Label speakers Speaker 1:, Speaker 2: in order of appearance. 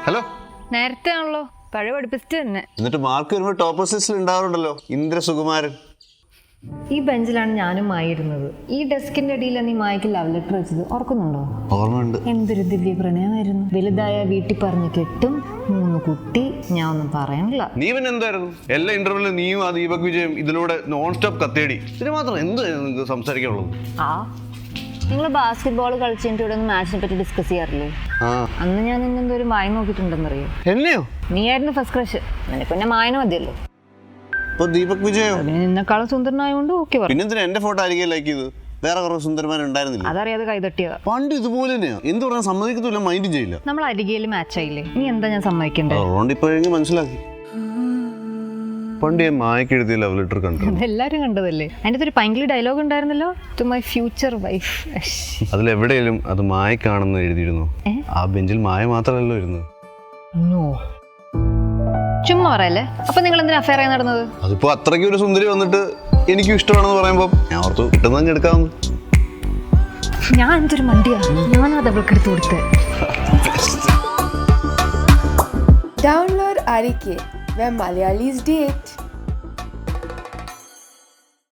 Speaker 1: Hello.
Speaker 2: നേരത്തെ ആണല്ലോ, പഴയ പഠിപ്പിച്ചിട്ട് തന്നെ.
Speaker 1: എന്നിട്ട് മാർക്ക് വരുമ്പോൾ ടോപ്പേഴ്സ് ലിസ്റ്റിൽ ഉണ്ടാവാറുണ്ടല്ലോ, ഇന്ദ്ര സുകുമാരൻ.
Speaker 2: ഈ ബെഞ്ചിലാണ് ഞാനും മായിരുന്നത്. ഈ ഡെസ്കിന്റെ അടിയിൽ നീ മായ്ക്ക് ലവ് ലെറ്റർ വെച്ചത് ഓർക്കുന്നുണ്ടോ?
Speaker 1: ഓർമ്മയുണ്ട്.
Speaker 2: എന്തൊരു ദിവ്യ പ്രണയമായിരുന്നു. വലുതായ വീട്ടിൽ പറഞ്ഞ് കെട്ടും, 3 കുട്ടി. ഞാൻ ഒന്നും പറയണില്ല.
Speaker 1: നീ പിന്നെ എന്തായിരുന്നു എല്ലാ ഇന്റർവ്യൂവിലും നീയും ആ ദീപക് വിജയം ഇതിലൂടെ നോൺ സ്റ്റോപ്പ് കത്തേടി. ഇതിന് മാത്രം എന്ത് നിങ്ങൾക്ക് സംസാരിക്കാനുള്ളത്?
Speaker 2: നിങ്ങൾ ബാസ്കറ്റ് ബോൾ കളിച്ചിട്ട് ഇവിടെ ഒന്ന് മാച്ചിനെ പറ്റി ഡിസ്കസ് ചെയ്യാറില്ലേ? അന്ന് ഞാൻ നിന്നെന്തോരും വായി നോക്കിയിട്ടുണ്ടെന്നറിയോ?
Speaker 1: എന്നെയോ?
Speaker 2: നീ ആയിരുന്നു ഫസ്റ്റ് ക്രഷ്. നിനക്ക് പിന്നെ മായന മതിയല്ലോ.
Speaker 1: ദീപക് വിജയോ?
Speaker 2: നിന്നെക്കാളും സുന്ദരനായോണ്ട് ഓക്കെ പറഞ്ഞു.
Speaker 1: പിന്നെന്തിനാ എന്റെ ഫോട്ടോ ആയിരിക്കും ലൈക്ക് ചെയ്ത്? വേറെ കുറേ സുന്ദരന്മാരുണ്ടായിരുന്നില്ല?
Speaker 2: അതറിയാതെ കൈതട്ടിയതാ.
Speaker 1: പണ്ട് ഇതുപോലെ തന്നെയാ. എന്ത് പറഞ്ഞാൽ സമ്മതിക്കത്തില്ല, മൈൻഡ് ചെയ്യില്ല.
Speaker 2: നമ്മൾ അരികയിൽ മാച്ച് ആയില്ലേ, നീ എന്താ ഞാൻ സമ്മതിക്കണ്ടേ?
Speaker 1: അതുകൊണ്ട് ഇപ്പോഴെങ്കിൽ മനസ്സിലാക്കി. പണ്ട് ഞാൻ മായ്ക്ക് എഴുതിയ ലവ് ലെറ്റർ കണ്ടു.
Speaker 2: എല്ലാരും കണ്ടതല്ലേ. അതിന്റെ ഒരു പൈങ്കിളി ഡയലോഗ് ഉണ്ടായിരുന്നല്ലോ, ടു മൈ ഫ്യൂച്ചർ വൈഫ്.
Speaker 1: അതിലെവിടെയും അത് മായ്ക്കാണെന്ന് എഴുതിയിരുന്നു. ആ ബെഞ്ചിൽ മായ മാത്രമല്ലോ ഇരുന്നത്.
Speaker 2: ചുമ്മാ പറയല്ലേ. അപ്പൊ നിങ്ങൾ എന്തിനാ അഫയർ ആയി നടന്നത്?
Speaker 1: അതിപ്പോ അത്രയ്ക്ക് ഒരു സുന്ദരി വന്നിട്ട് എനിക്കും ഇഷ്ടമാണെന്ന് പറയുമ്പോ ഞാൻ ഓർത്തു കിട്ടുന്ന എടുക്കാമെന്ന്.
Speaker 2: ഞാൻ എന്തൊരു മണ്ടിയാ, ഞാനത് അവൾക്ക് എടുത്തു കൊടുത്തേ.
Speaker 3: Download Arike, where Malayalis date.